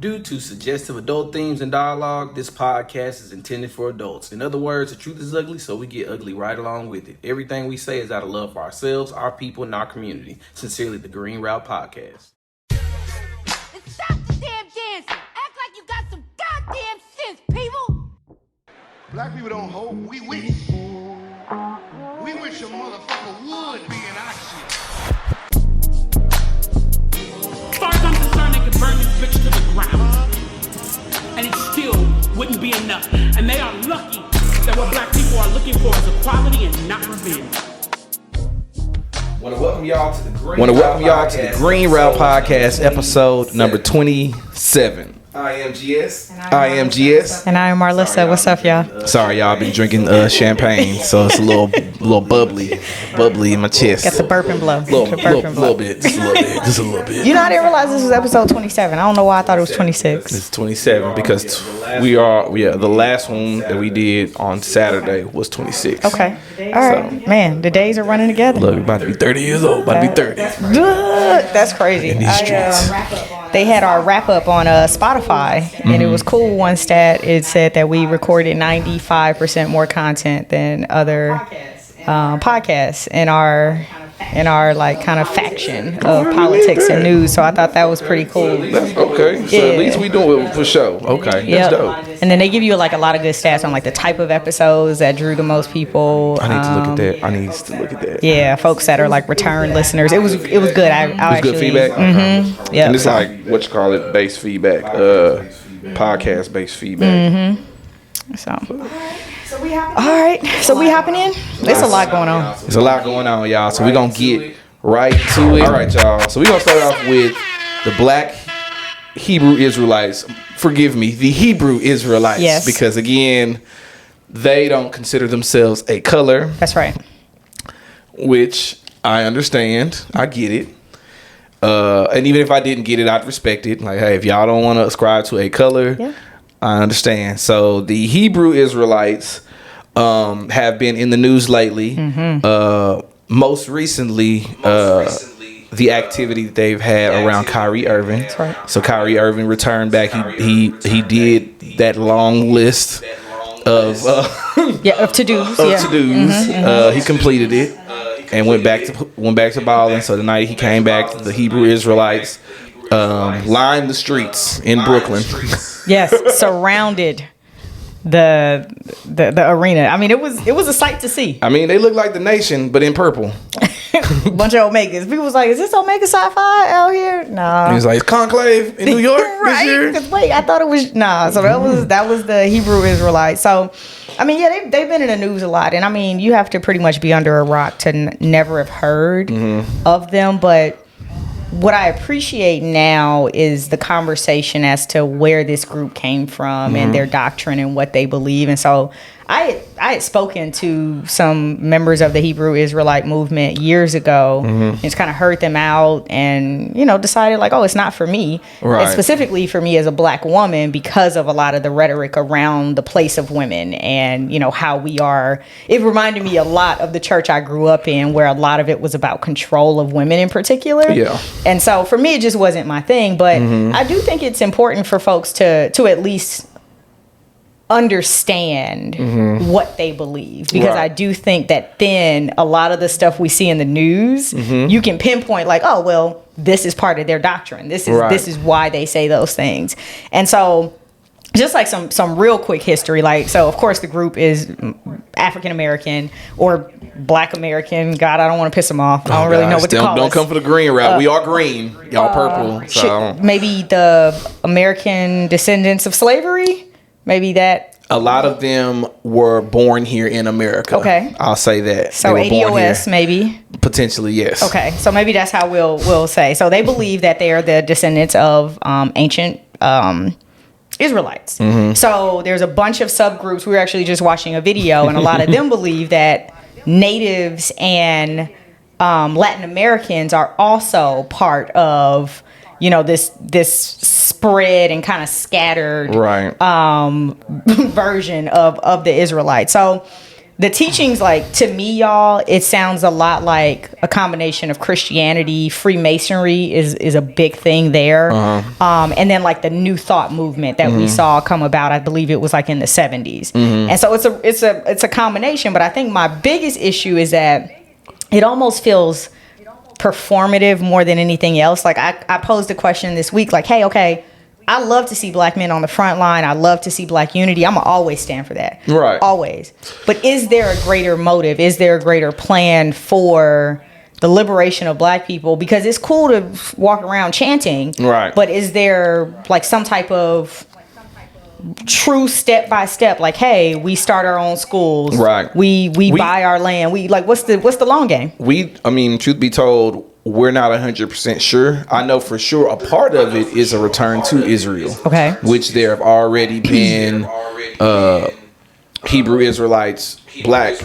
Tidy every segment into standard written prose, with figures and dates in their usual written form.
Due to suggestive adult themes and dialogue, this podcast is intended for adults. In other words, the truth is ugly, so we get ugly right along with it. Everything we say is out of love for ourselves, our people, and our community. Sincerely, the Green Route Podcast. And stop the damn dancing! Act like you got some goddamn sense, people! Black people don't hope, we wish. We wish a motherfucker would be in our shit. As far as I'm concerned, they could burn this bitch to the ground. And it still wouldn't be enough. And they are lucky that what black people are looking for is equality and not revenge. Want to welcome y'all to the Green Route Podcast, episode number 27. I am GS. I am GS. And I am Marlissa. What's up, y'all? Sorry, y'all. I've been drinking champagne, so it's a little bubbly in my chest. Got the burp and blow. Little bit, just a little bit. You know, I didn't realize this was episode 27. I don't know why I thought it was 26. It's 27 because the last one that we did on Saturday was 26. Okay. All right. Man, the days are running together. Look, we're about to be 30 years old. About to be 30. That's crazy. In these streets. They had our wrap up on Spotify, and it was cool. One stat, it said that we recorded 95% more content than other podcasts in our like kind of faction of politics and news. So I thought that was pretty cool. That's okay. So at least we do it for show. Okay. Yep. That's dope. And then they give you like a lot of good stats on like the type of episodes that drew the most people. I need to look at that. Yeah, folks that are like return listeners. It was good. It was actually, good feedback. Mm-hmm. Yeah. And it's like what you call it, based feedback, podcast based feedback. Mm-hmm. So. All right, so we hopping in. There's a lot going on. There's a lot going on, y'all. So we're gonna get right to it. All right, y'all. So we're gonna start off with the Black Hebrew Israelites. Forgive me, the Hebrew Israelites. Yes. Because again, they don't consider themselves a color. That's right. Which I understand. I get it. And even if I didn't get it, I'd respect it. Like, hey, if y'all don't want to ascribe to a color, yeah. I understand. So the Hebrew Israelites have been in the news lately. Mm-hmm. Most recently, the activity that they've had around Kyrie Irving. That's right. So Kyrie Irving returned back. He did that long list of to-dos. He completed it and went back to balling. So tonight he came back. The Hebrew Israelites lined the streets in Brooklyn. Yes, surrounded the arena. I mean, it was a sight to see. I mean, they look like the Nation, but in purple. Bunch of Omegas. People was like, "Is this Omega Sci-Fi out here?" Nah. He was like, "Conclave in New York this year." Because wait, I thought it was nah. So that was the Hebrew Israelites. So, I mean, yeah, they've been in the news a lot, and I mean, you have to pretty much be under a rock to never have heard of them, but. What I appreciate now is the conversation as to where this group came from and their doctrine and what they believe. And so I had spoken to some members of the Hebrew Israelite movement years ago and just kind of heard them out and, decided like, oh, it's not for me. Right. And specifically for me as a black woman because of a lot of the rhetoric around the place of women and, how we are. It reminded me a lot of the church I grew up in where a lot of it was about control of women in particular. Yeah. And so for me, it just wasn't my thing. But I do think it's important for folks to at least understand what they believe, because right. I do think that then a lot of the stuff we see in the news, you can pinpoint like, oh, well, this is part of their doctrine. This is why they say those things. And so just like some real quick history, like, so of course the group is African American or Black American. God, I don't want to piss them off. I don't really know what to call it. Don't come for the green route. We are green. Y'all purple. So. Maybe the American descendants of slavery. Maybe that. A lot of them were born here in America. Okay. I'll say that. So ADOS maybe. Potentially, yes. Okay. So maybe that's how we'll say. So they believe that they are the descendants of ancient Israelites. So there's a bunch of subgroups. We were actually just watching a video, and a lot of them believe that natives and Latin Americans are also part of this spread and kind of scattered right. Version of the Israelites. So the teachings, like, to me, y'all, it sounds a lot like a combination of Christianity. Freemasonry is a big thing there. And then like the New Thought movement that we saw come about, I believe it was like in the 70s. And so it's a combination. But I think my biggest issue is that it almost feels performative more than anything else. Like I posed a question this week, like, hey, okay, I love to see black men on the front line. I love to see black unity. I'm going to always stand for that. Right. Always. But is there a greater motive? Is there a greater plan for the liberation of black people? Because it's cool to walk around chanting. Right. But is there like some type of true step by step, like, hey, we start our own schools. Right. We buy our land. We like, what's the long game? I mean, truth be told, we're not 100% sure. I know for sure a part of it is a return to Israel. Okay. Which there have already been Hebrew Israelites, black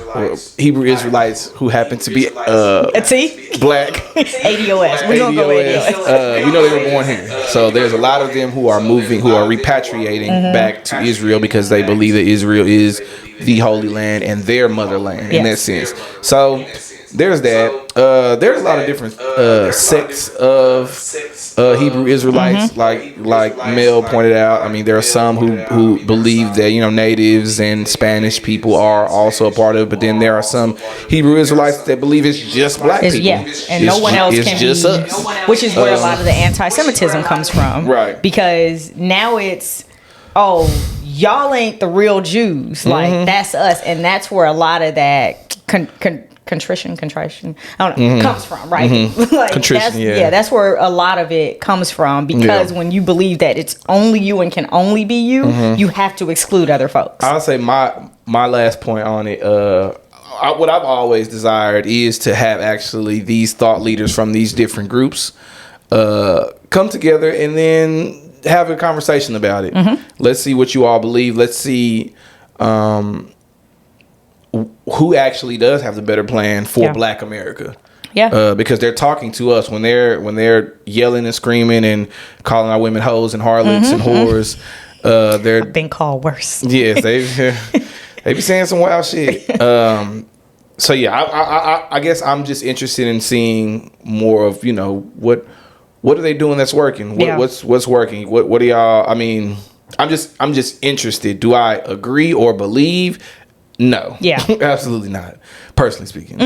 Hebrew Israelites who happen to be black. ADOS. We're going to go ADOS. We know they were born here. So there's a lot of them who are moving, who are repatriating back to Israel because they believe that Israel is the Holy Land and their motherland in that sense. So there's that. There's a lot of different sects of Hebrew Israelites, like Mel pointed out. I mean, there are some who believe that, you know, natives and Spanish people are also a part of it, but then there are some Hebrew Israelites that believe it's just black people. Yeah, and no one else can just be, us. which is where a lot of the anti-Semitism comes from. Right. Because now it's, oh, y'all ain't the real Jews. Like, that's us. And that's where a lot of that contrition, I don't know, comes from, right? Like, Contrition, that's where a lot of it comes from, because when you believe that it's only you and can only be you, you have to exclude other folks. I'll say my last point on it, what I've always desired is to have actually these thought leaders from these different groups come together and then have a conversation about it. Let's see what you all believe. Let's see who actually does have the better plan for Black America. Because they're talking to us when they're yelling and screaming and calling our women hoes and harlots and whores. They're I've been called worse. Yes, they be saying some wild shit. So yeah, I guess I'm just interested in seeing more of, you know, what are they doing that's working? What's working? What are y'all? I mean, I'm just interested. Do I agree or believe? No. Yeah. Absolutely not. Personally speaking.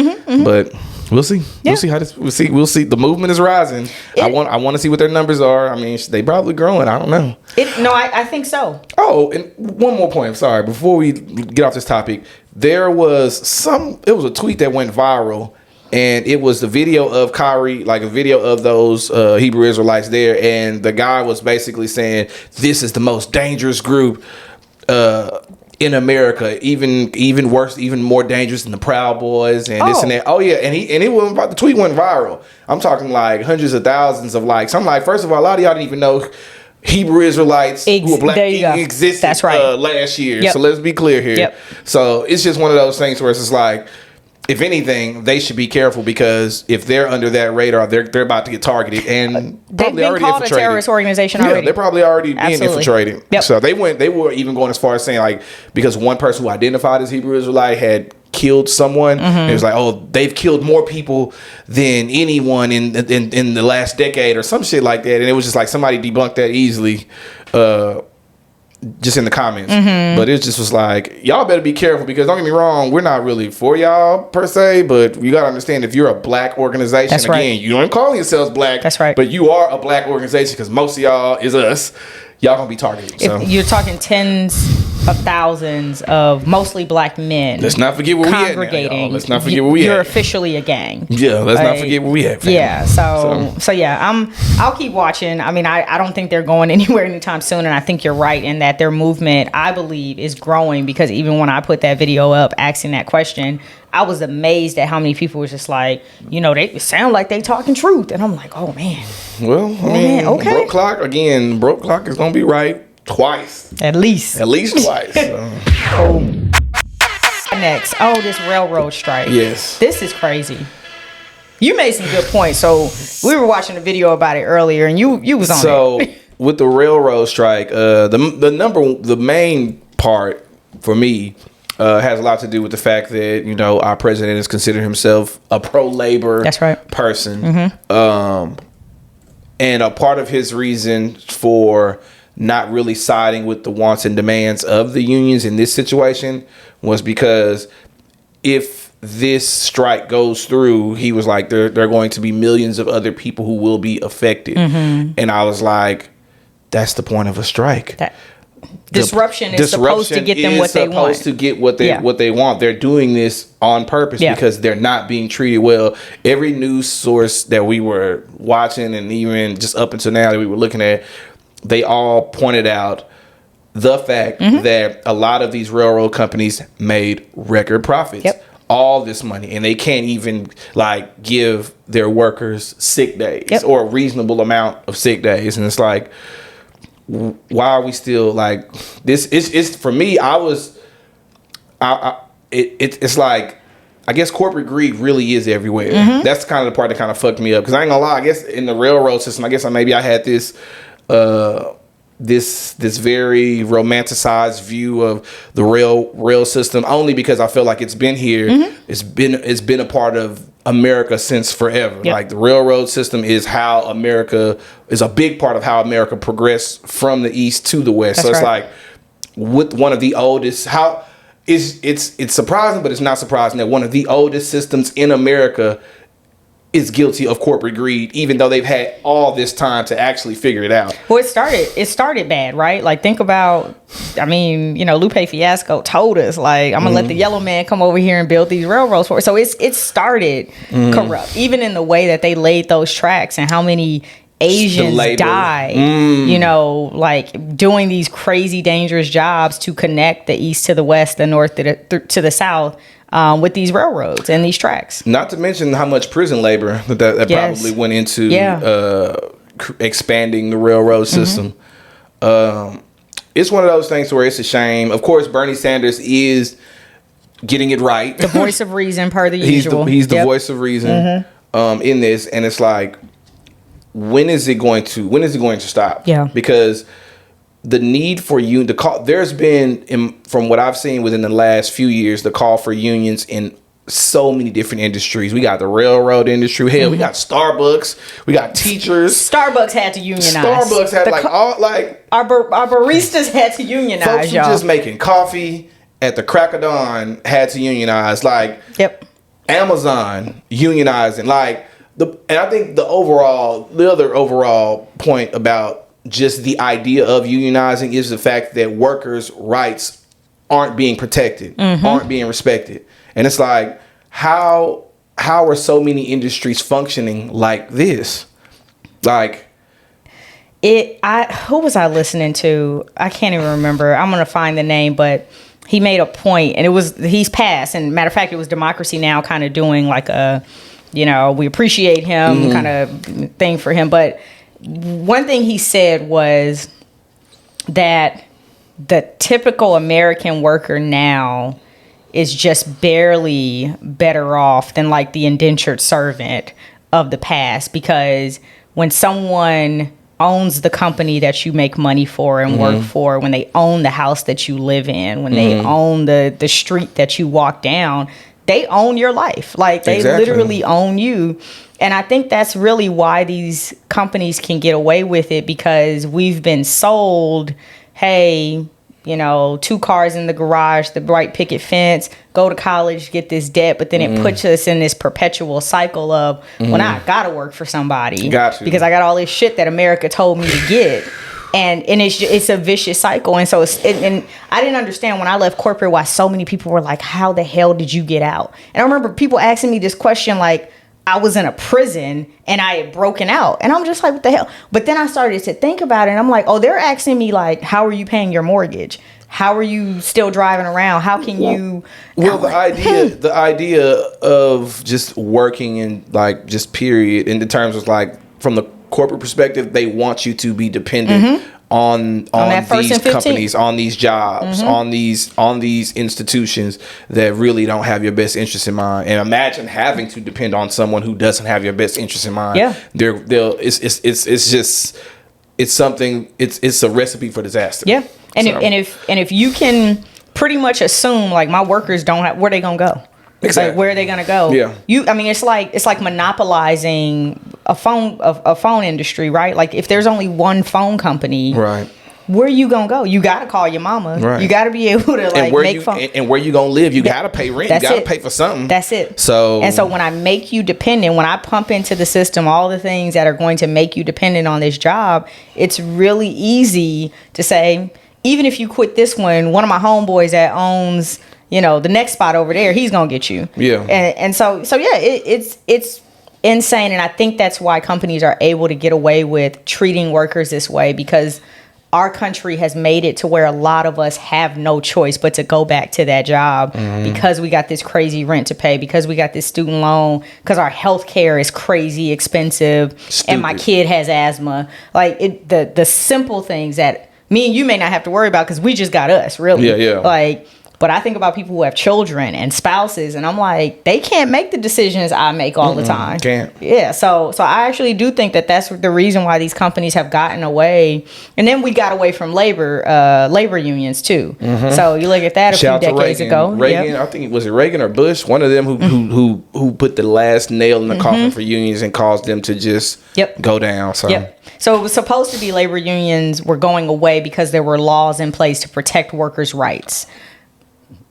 But we'll see. We'll see how this. We'll see. The movement is rising. I want to see what their numbers are. I mean, they probably growing. I don't know. I think so. Oh, and one more point. I'm sorry. Before we get off this topic, there was it was a tweet that went viral, and it was the video of Kyrie, like a video of those Hebrew Israelites there, and the guy was basically saying, "This is the most dangerous group in America, even worse, even more dangerous than the Proud Boys and this and that." Oh yeah, and the tweet went viral. I'm talking like hundreds of thousands of likes. I'm like, first of all, a lot of y'all didn't even know Hebrew Israelites who were black existed That's right. Last year. So let's be clear here. So it's just one of those things where it's just like, if anything, they should be careful, because if they're under that radar, they're about to get targeted, and they've been called a terrorist organization already. Yeah, they're probably already being infiltrated. So they were even going as far as saying, like, because one person who identified as Hebrew Israelite had killed someone, and it was like, oh, they've killed more people than anyone in the last decade or some shit like that, and it was just like somebody debunked that easily. Just in the comments, but it just was like, y'all better be careful, because don't get me wrong, we're not really for y'all per se, but you gotta understand, if you're a black organization, that's right. Again, you don't call yourselves black, that's right, but you are a black organization, because most of y'all is us. Y'all gonna be targeted. So you're talking tens of thousands of mostly black men. Let's not forget where we at now, y'all. Let's not forget where we at. You're officially a gang. Yeah, let's not forget where we at. Family. Yeah, so yeah, I'll keep watching. I mean, I don't think they're going anywhere anytime soon, and I think you're right in that their movement, I believe, is growing, because even when I put that video up asking that question, I was amazed at how many people was just like, you know, they sound like they talking truth, and I'm like, oh man. Well, I mean, okay. Broke clock is gonna be right twice. At least twice. Next, this railroad strike. Yes. This is crazy. You made some good points. So we were watching a video about it earlier, and you was on it. So with the railroad strike, the main part for me has a lot to do with the fact that, you know, our president has considered himself a pro-labor That's right. person. And a part of his reason for not really siding with the wants and demands of the unions in this situation was because if this strike goes through, he was like, there are going to be millions of other people who will be affected. And I was like, that's the point of a strike. Disruption is supposed to get them what they want. Supposed to get what they want. They're doing this on purpose because they're not being treated well. Every news source that we were watching, and even just up until now that we were looking at, they all pointed out the fact that a lot of these railroad companies made record profits. All this money, and they can't even like give their workers sick days or a reasonable amount of sick days. And it's like, why are we still like this? It's for me. It's like, I guess corporate greed really is everywhere. That's kind of the part that kind of fucked me up, because I ain't gonna lie, I guess in the railroad system, I guess maybe I had this this very romanticized view of the rail system, only because I feel like it's been here. It's been a part of America since forever. Like the railroad system is how America is a big part of how America progressed from the east to the west. That's so it's like with one of the oldest, it's surprising, but it's not surprising that one of the oldest systems in America is guilty of corporate greed, even though they've had all this time to actually figure it out. Well, it started bad, right? Like, think about, I mean, you know, Lupe Fiasco told us, like, I'm gonna let the yellow man come over here and build these railroads for us. So it started corrupt, even in the way that they laid those tracks and how many Asians died, you know, like doing these crazy dangerous jobs to connect the east to the west, the north to the south. With these railroads and these tracks. Not to mention how much prison labor that probably went into expanding the railroad system. It's one of those things where it's a shame. Of course, Bernie Sanders is getting it right. The voice of reason, per the usual. He's the voice of reason in this, and it's like, when is it going to stop? Yeah, because the need for there's been, from what I've seen within the last few years, the call for unions in so many different industries. We got the railroad industry. Hell, we got Starbucks. We got teachers. Starbucks had to unionize. Starbucks had our baristas had to unionize. Folks who just making coffee at the crack of dawn had to unionize. Like, Amazon unionizing. Like and I think the other overall point about just the idea of unionizing is the fact that workers' rights aren't being protected, aren't being respected. And it's like, how are so many industries functioning like this? Like, who was I listening to? I can't even remember. I'm gonna find the name, but he made a point, and he's passed. And matter of fact, it was Democracy Now! Kind of doing like a, you know, we appreciate him kind of thing for him, but one thing he said was that the typical American worker now is just barely better off than like the indentured servant of the past, because when someone owns the company that you make money for and work for, when they own the house that you live in, when they own the street that you walk down, they own your life. Like, they literally own you. And I think that's really why these companies can get away with it, because we've been sold, hey, you know, 2 cars in the garage, the bright picket fence, go to college, get this debt. But then it puts us in this perpetual cycle of, well, now I got to work for somebody because I got all this shit that America told me to get. And it's a vicious cycle. And so and I didn't understand when I left corporate why so many people were like, how the hell did you get out? And I remember people asking me this question, like, I was in a prison and I had broken out. And I'm just like, what the hell? But then I started to think about it, and I'm like, oh, they're asking me, like, how are you paying your mortgage? How are you still driving around? How can you? Well, the idea of just working in, like, just period, in the terms of, like, from the corporate perspective, they want you to be dependent on these companies, on these jobs, on these institutions that really don't have your best interest in mind. And imagine having to depend on someone who doesn't have your best interest in mind. Yeah, it's a recipe for disaster. Yeah, and if you can pretty much assume like my workers don't have, where they gonna go? Exactly. Like, where are they gonna go? Yeah. It's like monopolizing a phone industry, right? Like if there's only one phone company, Right. where you gonna go? You gotta call your mama. Right. You gotta be able to like make phone. And where you gonna live? You gotta pay rent. You That's gotta it. pay for something. That's it. So when I make you dependent, when I pump into the system all the things that are going to make you dependent on this job, it's really easy to say, even if you quit this one of my homeboys that owns, the next spot over there, he's gonna get you. Yeah. And so yeah, it's insane, and I think that's why companies are able to get away with treating workers this way, because our country has made it to where a lot of us have no choice but to go back to that job because we got this crazy rent to pay, because we got this student loan, because our health care is crazy expensive, and my kid has asthma. Like the simple things that me and you may not have to worry about because we just got us, really. Yeah. But I think about people who have children and spouses, and I'm like, they can't make the decisions I make all the time. Can't. Yeah, so I actually do think that that's the reason why these companies have gotten away. And then we got away from labor unions too. So you look at that Shout a few decades ago. Reagan, Yep. I think, was it Reagan or Bush? One of them who put the last nail in the coffin for unions and caused them to just go down. So. Yep. So it was supposed to be labor unions were going away because there were laws in place to protect workers' rights.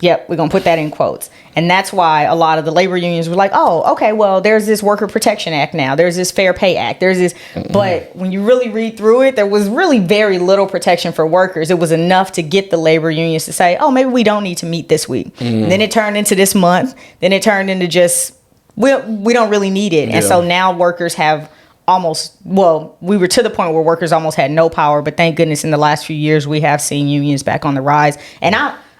Yep, we're going to put that in quotes. And that's why a lot of the labor unions were like, oh, okay, well, there's this Worker Protection Act now. There's this Fair Pay Act. There's this. But when you really read through it, there was really very little protection for workers. It was enough to get the labor unions to say, oh, maybe we don't need to meet this week. And then it turned into this month. Then it turned into just, we don't really need it. And so now workers have we were to the point where workers almost had no power. But thank goodness in the last few years, we have seen unions back on the rise. And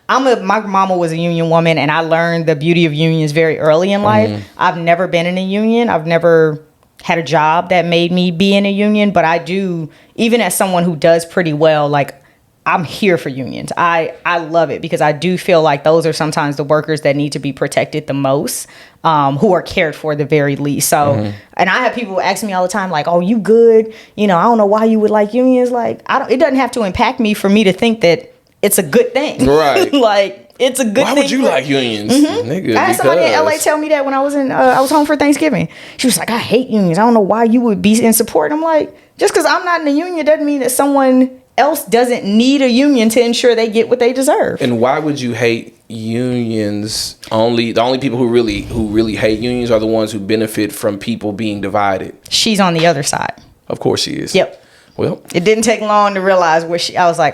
my mama was a union woman, and I learned the beauty of unions very early in life. I've never been in a union. I've never had a job that made me be in a union, but I do, even as someone who does pretty well, like I'm here for unions. I love it because I do feel like those are sometimes the workers that need to be protected the most, who are cared for the very least. So, and I have people ask me all the time, like, "Oh, you good? I don't know why you would like unions." Like, it doesn't have to impact me for me to think that it's a good thing. Right. Like, it's a good thing. Why would you like unions? Nigga, I had somebody in LA tell me that when I was I was home for Thanksgiving. She was like, I hate unions. I don't know why you would be in support. I'm like, just because I'm not in a union doesn't mean that someone else doesn't need a union to ensure they get what they deserve. And why would you hate unions? The only people who really hate unions are the ones who benefit from people being divided. She's on the other side. Of course she is. Yep. Well, it didn't take long to realize I was like,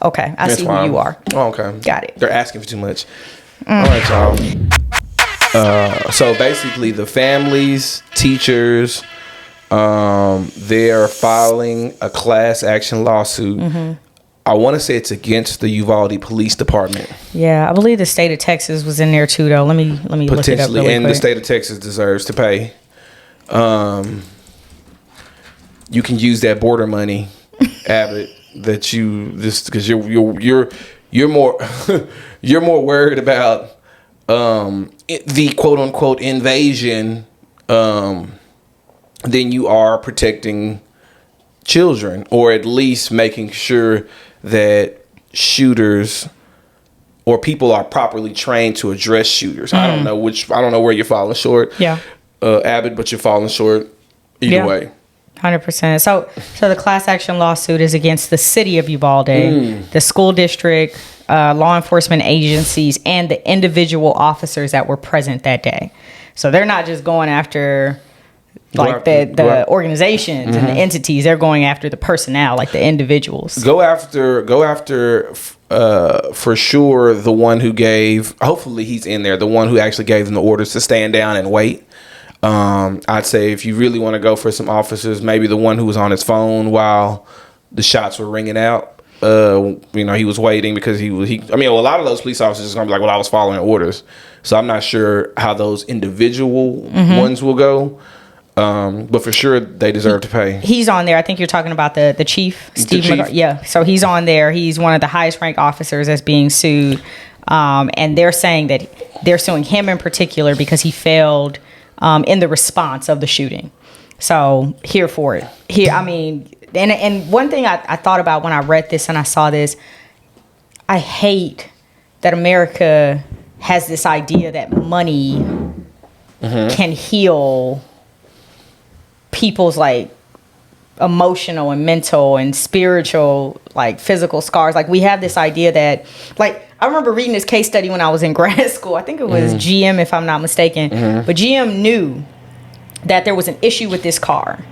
okay, I see who you are. Oh, okay. Got it. They're asking for too much. All right, y'all. So basically the families, teachers, they are filing a class action lawsuit. I want to say it's against the Uvalde Police Department. Yeah, I believe the state of Texas was in there too, though. Let me look it up really Potentially, and quick. the state of Texas deserves to pay. You can use that border money, Abbott, that you just because you're more you're more worried about the quote unquote invasion than you are protecting children, or at least making sure that shooters or people are properly trained to address shooters. I don't know where you're falling short. Yeah. Abbott, but you're falling short either way. 100%. So the class action lawsuit is against the city of Uvalde, the school district, law enforcement agencies, and the individual officers that were present that day. So they're not just going after the organizations and the entities. They're going after the personnel, like the individuals. Go after for sure the one who gave. Hopefully he's in there. The one who actually gave them the orders to stand down and wait. I'd say if you really want to go for some officers, maybe the one who was on his phone while the shots were ringing out. He was waiting because a lot of those police officers are going to be like, well, I was following orders. So I'm not sure how those individual ones will go. But for sure they deserve to pay. He's on there. I think you're talking about the chief, Steve McGraw. Yeah. So he's on there. He's one of the highest ranked officers that's being sued. And they're saying that they're suing him in particular because he failed in the response of the shooting. So here for it. And one thing I thought about when I read this and I saw this, I hate that America has this idea that money can heal people's like emotional and mental and spiritual, like physical scars. Like we have this idea that, like, I remember reading this case study when I was in grad school. I think it was GM, if I'm not mistaken. But GM knew that there was an issue with this car.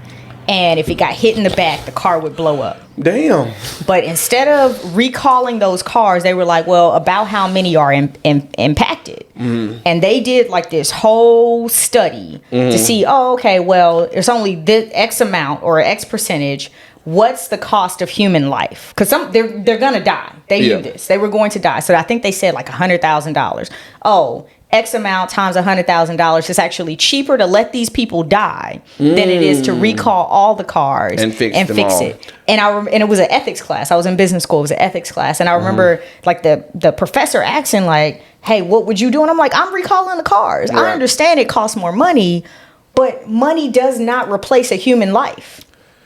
And if it got hit in the back, the car would blow up. Damn. But instead of recalling those cars, they were like, well, about how many are impacted. And they did like this whole study to see, oh, okay, well, it's only this X amount or X percentage. What's the cost of human life? Because they're going to die. They knew this. They were going to die. So I think they said like $100,000. Oh, X amount times $100,000 is actually cheaper to let these people die than it is to recall all the cars and fix it. And it was an ethics class. I was in business school. It was an ethics class, and I remember like the professor asking like, "Hey, what would you do?" And I'm like, "I'm recalling the cars. Right. I understand it costs more money, but money does not replace a human life.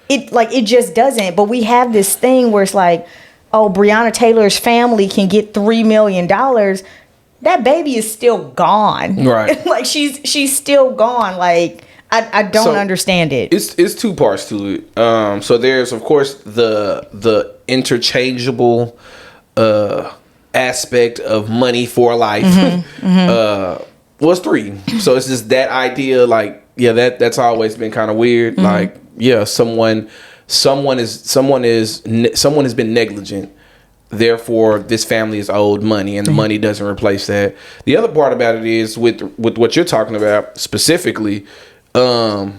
It just doesn't. But we have this thing where it's like, oh, Breonna Taylor's family can get $3 million." That baby is still gone. Right. Like she's still gone. Like I don't understand it. It's two parts to it. So there's of course the interchangeable aspect of money for life. Well, it's three. So it's just that idea, like, yeah, that's always been kind of weird. Like, yeah, someone has been negligent. Therefore, this family is owed money, and the money doesn't replace that. The other part about it is with what you're talking about specifically. A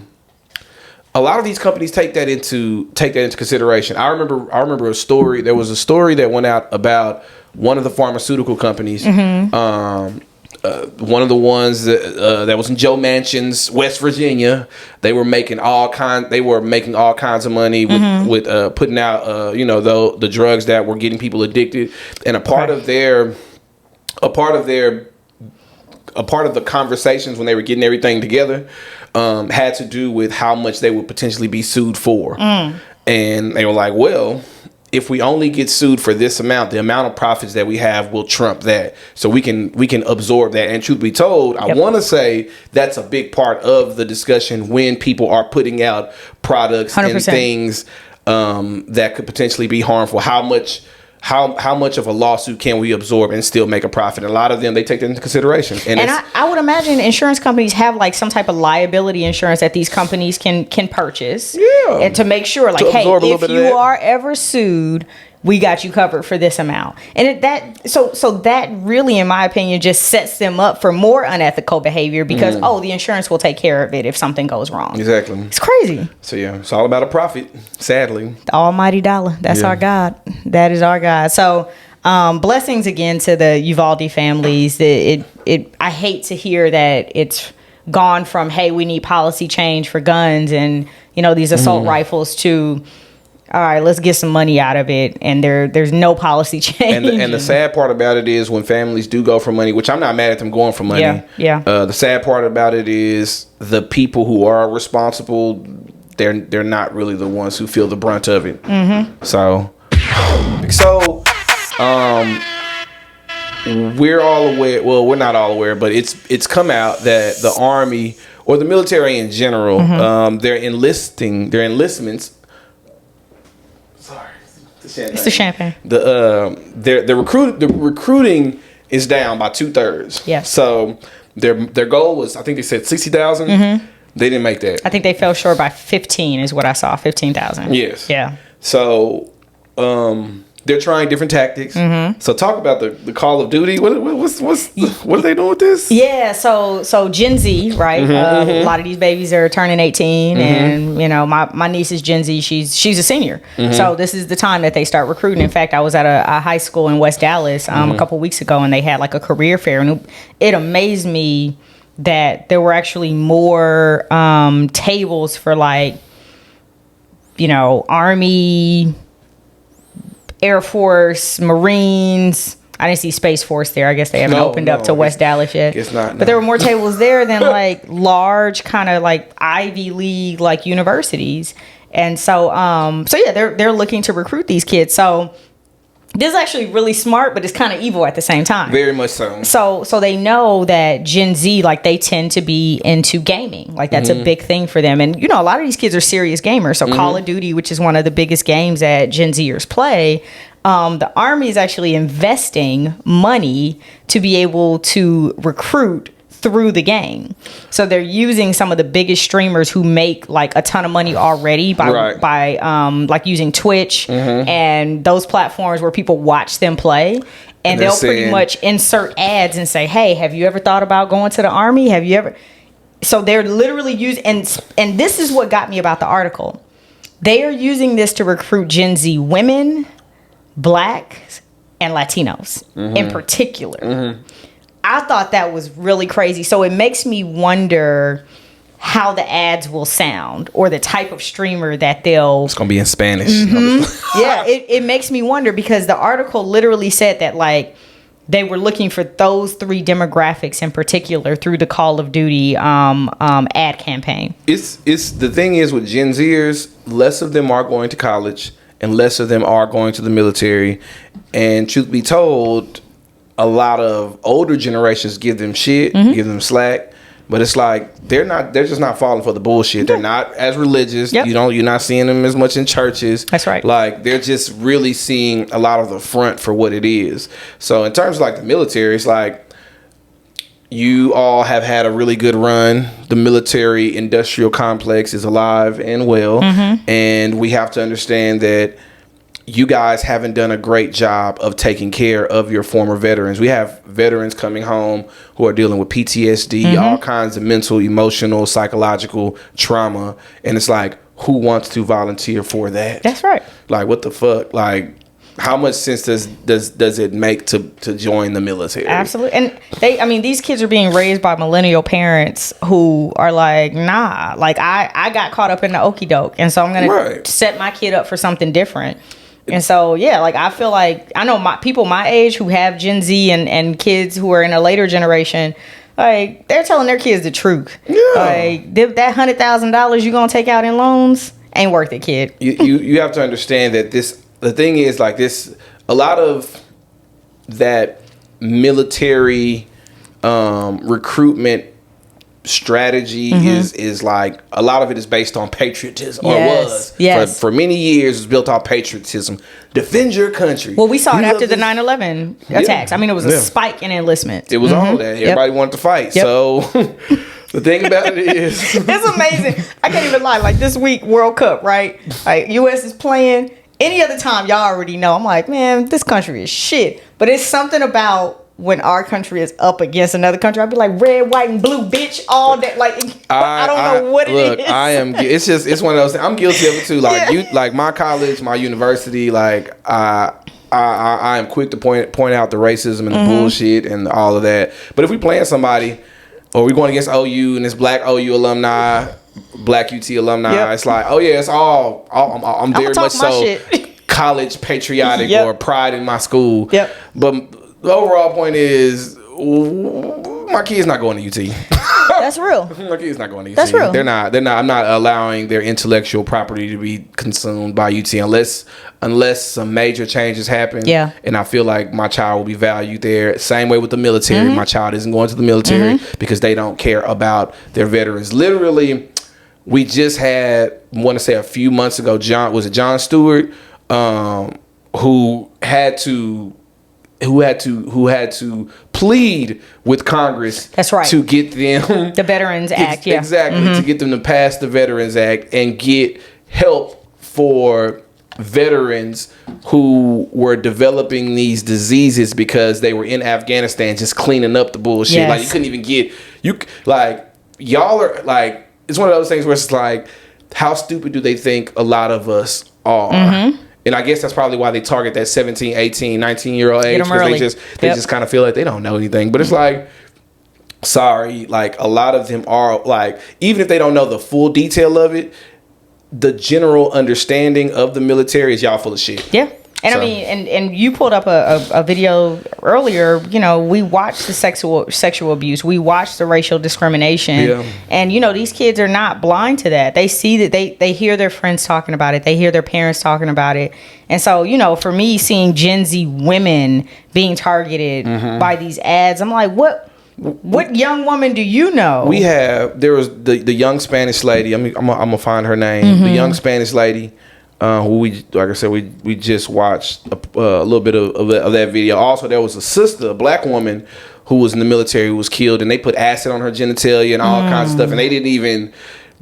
lot of these companies take that into consideration. I remember a story. There was a story that went out about one of the pharmaceutical companies. One of the ones that was in Joe Manchin's West Virginia. They were making all kinds of money with putting out the drugs that were getting people addicted. And a part of the conversations when they were getting everything together had to do with how much they would potentially be sued for. And they were like, well, if we only get sued for this amount, the amount of profits that we have will trump that. So we can absorb that. And truth be told, I want to say that's a big part of the discussion when people are putting out products 100%. And things that could potentially be harmful. How much of a lawsuit can we absorb and still make a profit? A lot of them, they take that into consideration. And I would imagine insurance companies have like some type of liability insurance that these companies can purchase. Yeah. And to make sure, like, hey, if you are ever sued, we got you covered for this amount. And so that really, in my opinion, just sets them up for more unethical behavior because, the insurance will take care of it if something goes wrong. Exactly. It's crazy. So, yeah, it's all about a profit, sadly. The almighty dollar. That's our God. That is our God. So, blessings again to the Uvalde families. I hate to hear that it's gone from, hey, we need policy change for guns and, these assault rifles to, all right, let's get some money out of it, and there's no policy change. And the sad part about it is when families do go for money, which I'm not mad at them going for money. Yeah. The sad part about it is the people who are responsible, they're not really the ones who feel the brunt of it. So we're all aware. Well, we're not all aware, but it's come out that the Army or the military in general, their enlistments. Sorry, it's the champagne. The recruiting is down by 2/3. Yeah. So their goal was, I think they said 60,000. They didn't make that. I think they fell short by 15 is what I saw. 15,000. Yes. Yeah. So they're trying different tactics. So talk about the Call of Duty. What are they doing with this? Yeah, so Gen Z, right? A lot of these babies are turning 18, and my niece is Gen Z. She's a senior, so this is the time that they start recruiting. In fact, I was at a high school in West Dallas a couple weeks ago, and they had like a career fair, and it amazed me that there were actually more tables for like Army, Air Force, Marines. I didn't see Space Force there. I guess they haven't opened up to West Dallas yet. It's not. But there were more tables there than like large kind of like Ivy League like universities. And so yeah, they're looking to recruit these kids. So this is actually really smart, but it's kind of evil at the same time. Very much so. So they know that Gen Z, like, they tend to be into gaming. Like, that's a big thing for them. And, you know, a lot of these kids are serious gamers. So Call of Duty, which is one of the biggest games that Gen Zers play, the Army is actually investing money to be able to recruit through the game. So they're using some of the biggest streamers who make like a ton of money already by like using Twitch and those platforms where people watch them play, and they'll pretty much insert ads and say, hey, have you ever thought about going to the Army? Have you ever? So they're literally using, and this is what got me about the article. They are using this to recruit Gen Z women, Blacks, and Latinos in particular. I thought that was really crazy. So it makes me wonder how the ads will sound, or the type of streamer that they'll... It's going to be in Spanish. Yeah, it makes me wonder, because the article literally said that, like, they were looking for those 3 demographics in particular through the Call of Duty ad campaign. It's the thing is, with Gen Zers, less of them are going to college and less of them are going to the military. And truth be told, a lot of older generations give them shit, give them slack, but it's like they're just not falling for the bullshit. They're not as religious. You're not seeing them as much in churches. That's right. Like, they're just really seeing a lot of the front for what it is. So in terms of like the military, it's like, you all have had a really good run. The military industrial complex is alive and well, and we have to understand that you guys haven't done a great job of taking care of your former veterans. We have veterans coming home who are dealing with PTSD, all kinds of mental, emotional, psychological trauma. And it's like, who wants to volunteer for that? That's right. Like, what the fuck? Like, how much sense does it make to join the military? Absolutely. And these kids are being raised by millennial parents who are like, nah, like I got caught up in the okie doke. And so I'm going to set my kid up for something different. And so, yeah, like, I feel like I know people my age who have Gen Z and kids who are in a later generation, like, they're telling their kids the truth. Yeah. Like, that $100,000 you're going to take out in loans ain't worth it, kid. You have to understand that the thing is, like, this, a lot of that military recruitment strategy is like, a lot of it is based on patriotism, or was for many years. It was built on patriotism. Defend your country. Well, we saw it after the 9/11 attacks. I mean, it was a spike in enlistment. It was all that. Everybody wanted to fight. So the thing about it is, it's amazing. I can't even lie. Like, this week, World Cup, right? Like, U.S. is playing. Any other time, y'all already know, I'm like, man, this country is shit. But it's something about when our country is up against another country, I'd be like, red, white, and blue, bitch, all that. Like, I don't know what it is. It's one of those things. I'm guilty of it too. Like, like my college, my university, like, I am quick to point out the racism and the bullshit and all of that. But if we playing somebody, or we going against OU and it's black OU alumni, black UT alumni, it's like, oh yeah, it's all I'm very much so college patriotic or pride in my school. But the overall point is, my kid's not going to UT. That's real. My kid's not going to UT. That's real. They're not. I'm not allowing their intellectual property to be consumed by UT unless some major changes happen. Yeah. And I feel like my child will be valued there. Same way with the military. My child isn't going to the military because they don't care about their veterans. Literally, we just had, I want to say a few months ago, John Stewart, who had to plead with Congress. That's right. To get them the Veterans Act. Exactly. To get them to pass the Veterans Act and get help for veterans who were developing these diseases because they were in Afghanistan just cleaning up the bullshit. Yes. Like, you couldn't even y'all are like, it's one of those things where it's like, how stupid do they think a lot of us are? And I guess that's probably why they target that 17, 18, 19-year-old age, because they just kind of feel like they don't know anything. But it's like, sorry, like, a lot of them are like, even if they don't know the full detail of it, the general understanding of the military is y'all full of shit. Yeah. And so, I mean, and you pulled up a video earlier. You know, we watched the sexual abuse. We watched the racial discrimination. And, you know, these kids are not blind to that. They see that they hear their friends talking about it. They hear their parents talking about it. And so, you know, for me, seeing Gen Z women being targeted by these ads, I'm like, what young woman do you know? There was the young Spanish lady. I'm gonna find her name. The young Spanish lady. Who like I said, we just watched a little bit of that video. Also, there was a sister, a black woman, who was in the military, who was killed, and they put acid on her genitalia and all kinds of stuff. And they didn't even.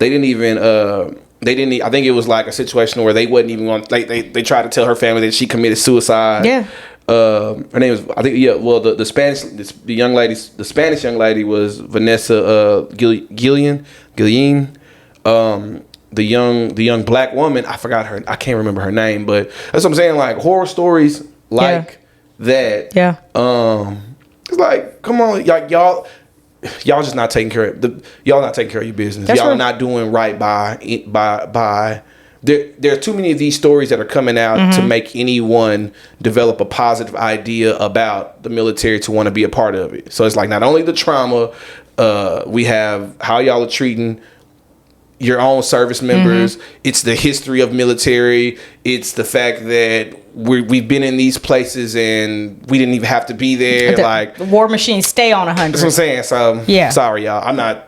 I think it was like a situation where they wouldn't even want. Like they tried to tell her family that she committed suicide. Yeah. Her name was, I think, well, the Spanish young lady was Vanessa Guillen. The young black woman, I forgot her. I can't remember her name, but that's what I'm saying. Like horror stories like that. Yeah. It's like, come on, like y'all just not taking care of y'all not taking care of your business. That's y'all are not doing right by. There are too many of these stories that are coming out to make anyone develop a positive idea about the military to want to be a part of it. So it's like not only the trauma, we have how y'all are treating your own service members. It's the history of military. It's the fact that we've been in these places and we didn't even have to be there. The war machines stay on 100. That's what I'm saying. So sorry, y'all. I'm not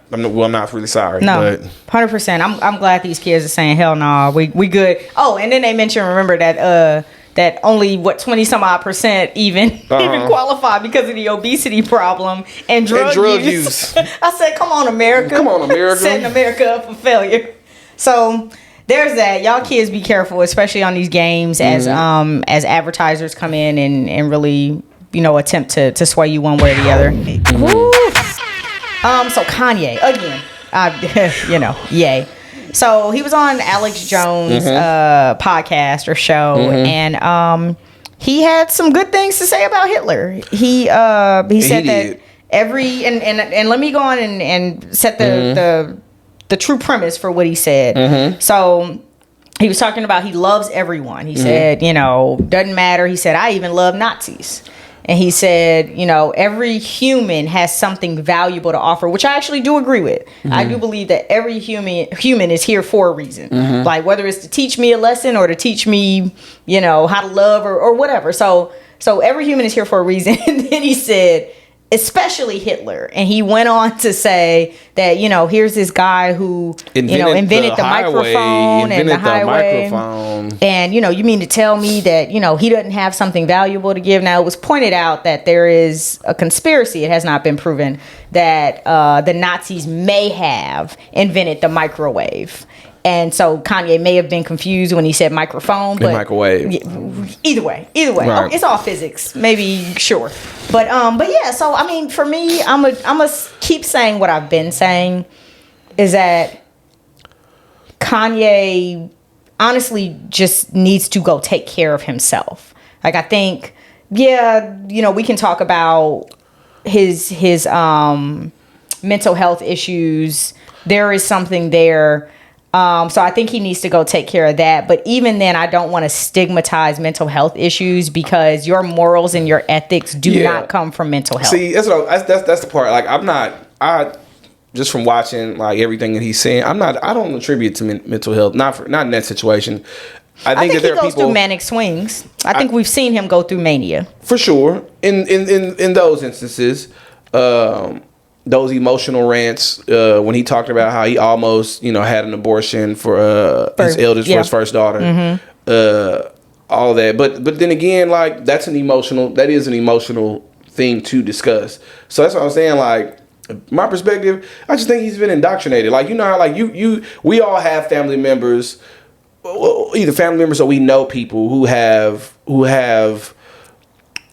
really sorry. No, but 100%. I'm glad these kids are saying hell no. We good. Oh, and then they mentioned, remember that only 20 some odd % even qualify because of the obesity problem and drug use. I said, come on, America. Setting America up for failure. So there's that. Y'all kids be careful, especially on these games as advertisers come in and really, you know, attempt to sway you one way or the other. So Kanye again, you know, yay. So he was on Alex Jones' podcast or show, and he had some good things to say about Hitler. He said that and let me go on and set the true premise for what he said. So he was talking about he loves everyone. He said, you know, doesn't matter. He said, I even love Nazis. And he said, you know, every human has something valuable to offer, which I actually do agree with. I do believe that every human is here for a reason. Like whether it's to teach me a lesson or to teach me, you know, how to love or whatever. So every human is here for a reason. And then he said, especially Hitler. And he went on to say that, you know, here's this guy who invented the microphone and the highway. And, you know, you mean to tell me that, you know, he doesn't have something valuable to give? Now, it was pointed out that there is a conspiracy. It has not been proven that the Nazis may have invented the microwave. And so Kanye may have been confused when he said microphone, but microwave. Either way, right. It's all physics. Maybe sure, but yeah. So I mean, for me, I'm a keep saying what I've been saying is that Kanye honestly just needs to go take care of himself. Like I think, yeah, you know, we can talk about his mental health issues. There is something there. So I think he needs to go take care of that. But even then, I don't want to stigmatize mental health issues because your morals and your ethics do not come from mental health. See, that's the part. Like I just from watching like everything that he's saying, I don't attribute to mental health. Not in that situation. I think that there he goes through manic swings. I think we've seen him go through mania for sure. In those instances. Those emotional rants when he talked about how he almost, you know, had an abortion for his eldest, for his first daughter, all of that. But then again, like that is an emotional thing to discuss. So that's what I'm saying. Like my perspective, I just think he's been indoctrinated. Like, you know how like we all have family members, either family members or we know people who have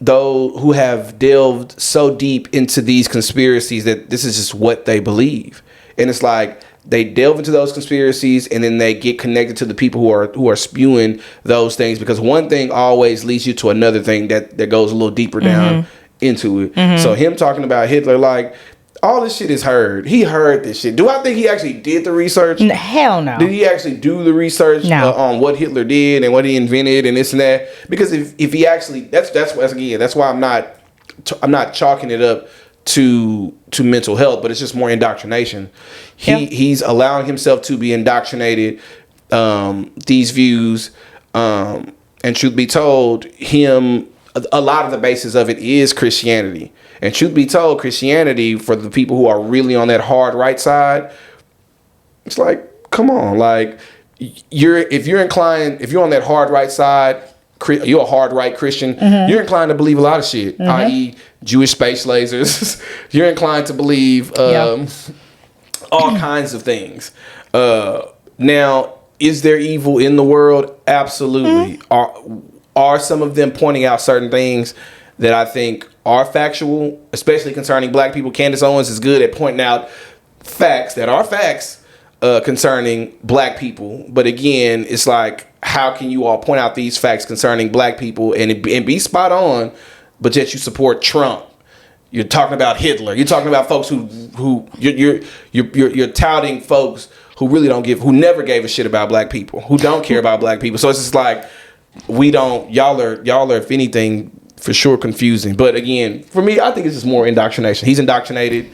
delved so deep into these conspiracies that this is just what they believe. And it's like they delve into those conspiracies and then they get connected to the people who are spewing those things, because one thing always leads you to another thing that goes a little deeper down into it. So him talking about Hitler, like all this shit is heard. He heard this shit. Do I think he actually did the research? Hell no. Did he actually do the research on what Hitler did and what he invented and this and that? Because if he actually, that's why I'm not chalking it up to mental health, but it's just more indoctrination. He's allowing himself to be indoctrinated, these views, and truth be told, a lot of the basis of it is Christianity. And truth be told, Christianity, for the people who are really on that hard right side, it's like, come on, like if you're on that hard right side, you're a hard right Christian, you're inclined to believe a lot of shit, i.e. Jewish space lasers. You're inclined to believe all kinds of things. Now, is there evil in the world? Absolutely. Are some of them pointing out certain things that I think are factual, especially concerning black people? Candace Owens is good at pointing out facts that are facts concerning black people. But again, it's like, how can you all point out these facts concerning black people and be spot on, but yet you support Trump? You're talking about Hitler. You're talking about folks who you're touting folks who really who never gave a shit about black people, who don't care about black people. So it's just like, y'all are, if anything, for sure confusing. But again, for me, I think it's just more indoctrination. He's indoctrinated,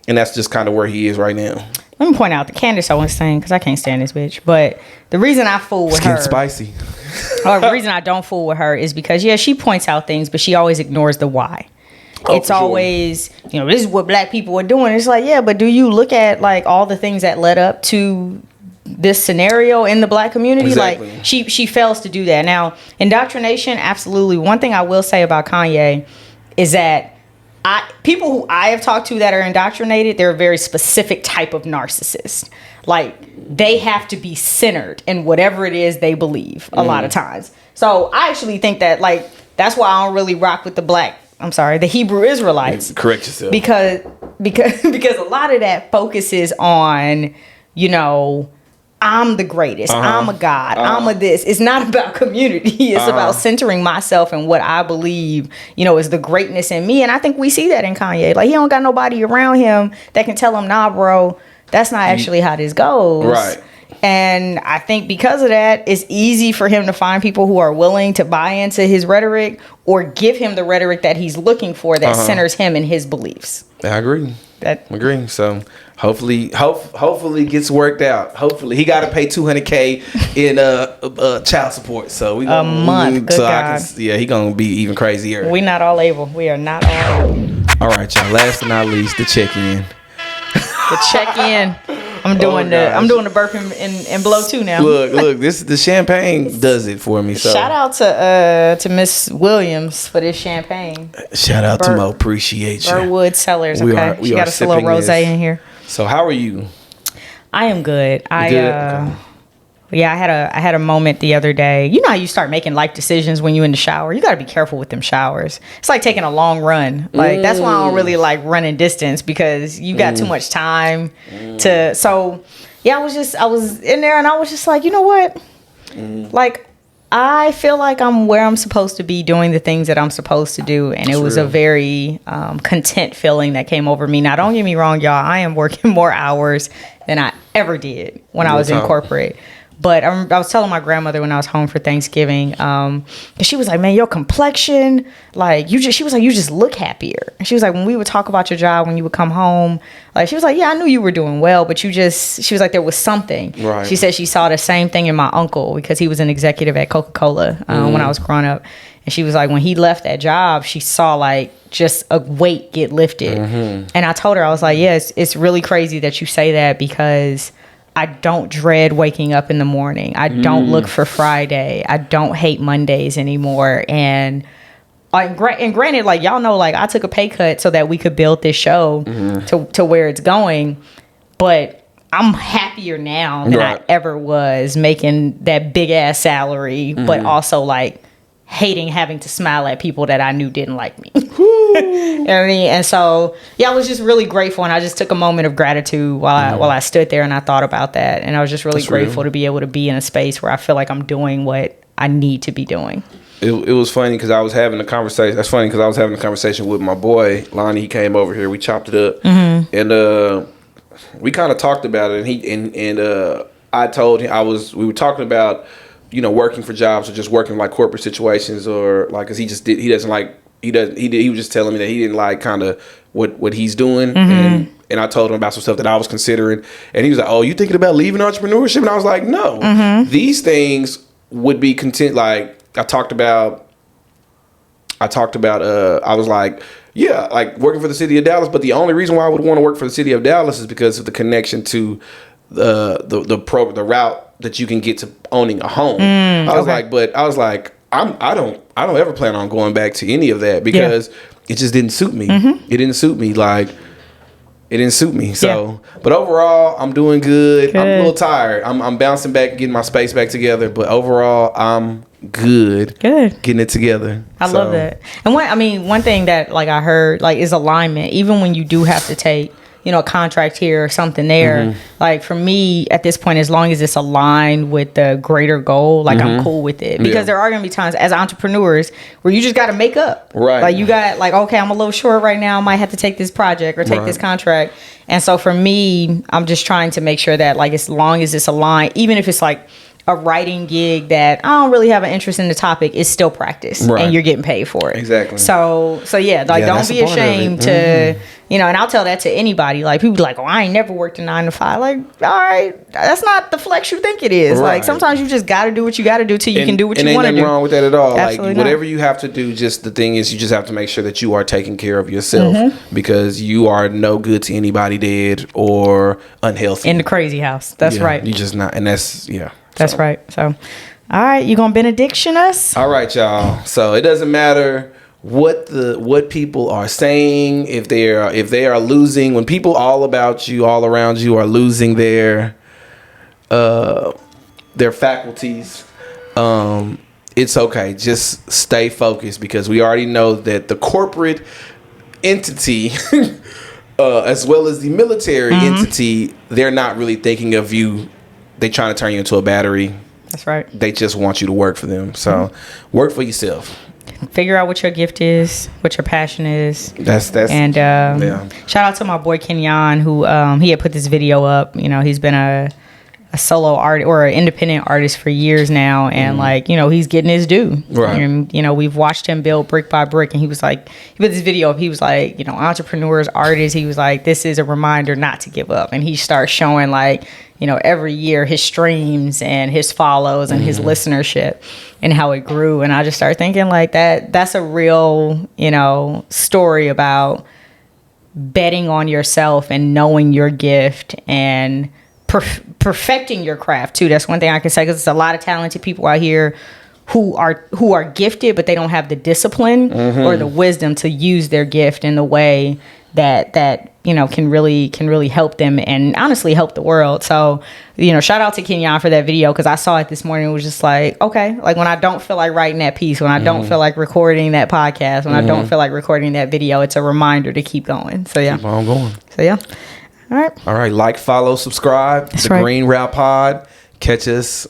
and that's just kind of where he is right now. Let me point out the Candace Owens thing, because I can't stand this bitch. But the reason I fool with her, spicy, or the reason I don't fool with her, is because she points out things, but she always ignores the why. It's always, this is what black people are doing. It's like, yeah, but do you look at like all the things that led up to this scenario in the black community? Exactly. Like she fails to do that. Now, indoctrination, absolutely. One thing I will say about Kanye is that people who I have talked to that are indoctrinated, they're a very specific type of narcissist. Like, they have to be centered in whatever it is they believe a lot of times. So I actually think that, like, that's why I don't really rock with the Hebrew Israelites. Correct yourself. Because a lot of that focuses on, I'm the greatest. I'm a God. I'm a this. It's not about community. It's about centering myself and what I believe, is the greatness in me. And I think we see that in Kanye. Like, he don't got nobody around him that can tell him, nah, bro, that's not actually how this goes. Right. And I think because of that, it's easy for him to find people who are willing to buy into his rhetoric or give him the rhetoric that he's looking for that centers him in his beliefs. I agree. So hopefully gets worked out. Hopefully he got to pay $200K in child support. So we a month. Good God. He gonna be even crazier. We not all able. We are not all able. All right, y'all. Last but not least, the check-in. The check-in. I'm doing the burp and blow too now. Look, the champagne does it for me. So shout out to Miss Williams for this champagne. Shout out to Mo, appreciate you. Burwood Cellars, okay. She got us a little rosé in here. So how are you? I am good. Okay. Yeah, I had a moment the other day. You know how you start making life decisions when you're in the shower? You got to be careful with them showers. It's like taking a long run. Like, that's why I don't really like running distance, because you got too much time to. So, yeah, I was in there and I was just like, you know what? Like, I feel like I'm where I'm supposed to be doing the things that I'm supposed to do. And it was a very content feeling that came over me. Now, don't get me wrong, y'all. I am working more hours than I ever did when I was in corporate. But I was telling my grandmother when I was home for Thanksgiving, she was like, man, your complexion, like, you just look happier. And she was like, when we would talk about your job, when you would come home, like, she was like, yeah, I knew you were doing well, but she was like, there was something. Right. She said she saw the same thing in my uncle, because he was an executive at Coca-Cola when I was growing up. And she was like, when he left that job, she saw like just a weight get lifted. And I told her, I was like, yeah, it's really crazy that you say that, because I don't dread waking up in the morning. I don't look for Friday. I don't hate Mondays anymore. And granted, like, y'all know, like, I took a pay cut so that we could build this show to where it's going. But I'm happier now than I ever was making that big ass salary, but also like hating having to smile at people that I knew didn't like me. You know what I mean? And so, yeah, I was just really grateful, and I just took a moment of gratitude while I stood there and I thought about that. And I was just really grateful to be able to be in a space where I feel like I'm doing what I need to be doing. it was funny because I was having a conversation. That's funny because I was having a conversation with my boy Lonnie. He came over here. We chopped it up, and we kind of talked about it. And I told him we were talking about working for jobs or just working like corporate situations or like because he was just telling me that he didn't like kind of what he's doing and I told him about some stuff that I was considering and he was like, oh, you thinking about leaving entrepreneurship? And I was like, no, these things would be content. Like I talked about I was like, yeah, like working for the city of Dallas, but the only reason why I would want to work for the city of Dallas is because of the connection to the route that you can get to owning a home. I was like, I don't ever plan on going back to any of that because it just didn't suit me. It didn't suit me. Like it didn't suit me. So, but overall, I'm doing good. I'm a little tired. I'm bouncing back, getting my space back together. But overall, I'm good. Getting it together. I love that. And one thing that like I heard like is alignment. Even when you do have to take a contract here or something there. Like for me at this point, as long as it's aligned with the greater goal, like I'm cool with it. Because there are going to be times as entrepreneurs where you just got to make up. Right. Like you got like, okay, I'm a little short right now. I might have to take this project or take this contract. And so for me, I'm just trying to make sure that like as long as it's aligned, even if it's like a writing gig that I don't really have an interest in the topic, it's still practice and you're getting paid for it. Exactly. So yeah, like don't be ashamed to, and I'll tell that to anybody. Like people be like, oh, I ain't never worked a 9 to 5. Like, all right, that's not the flex you think it is. Like sometimes you just got to do what you got to do till you can do what you want to do. And ain't nothing wrong with that at all. Absolutely like whatever you have to do, just the thing is you just have to make sure that you are taking care of yourself because you are no good to anybody dead or unhealthy. In the crazy house. That's right. You just not, and that's That's right. So, all right, you gonna benediction us? All right, y'all. So it doesn't matter what people are saying if they are losing. When people all about you, all around you are losing their faculties, it's okay. Just stay focused because we already know that the corporate entity, as well as the military entity, they're not really thinking of you. They trying to turn you into a battery. That's right. They just want you to work for them. So work for yourself. Figure out what your gift is, what your passion is. That's and shout out to my boy Kenyon who he had put this video up. He's been a solo art or an independent artist for years now, and he's getting his due. Right. And we've watched him build brick by brick, and he was like, he put this video up. He was like, entrepreneurs, artists. He was like, this is a reminder not to give up, and he starts showing every year his streams and his follows and his listenership and how it grew. And I just started thinking like that's a real, story about betting on yourself and knowing your gift and perfecting your craft too. That's one thing I can say, because there's a lot of talented people out here who are gifted, but they don't have the discipline or the wisdom to use their gift in the way that can really help them and honestly help the world. So shout out to Kenyon for that video, because I saw it this morning. It was just like, okay, like when I don't feel like writing that piece, when I don't feel like recording that podcast, when I don't feel like recording that video, it's a reminder to keep going. So yeah, keep on going. So yeah. All right. Like, follow, subscribe. That's the right. Green Route Pod. Catch us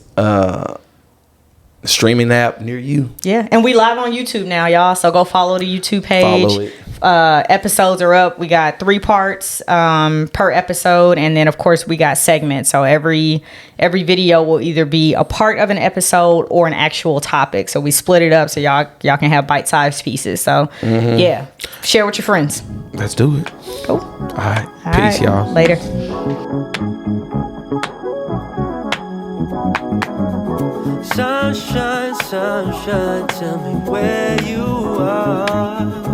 streaming app near you. Yeah, and we live on YouTube now, y'all. So go follow the YouTube page. Follow it. Episodes are up. We got 3 parts per episode, and then of course we got segments. So every video will either be a part of an episode or an actual topic. So we split it up so y'all can have bite-sized pieces. So yeah, share with your friends. Let's do it. Cool. All right. Peace, y'all. Later. Sunshine, sunshine, tell me where you are.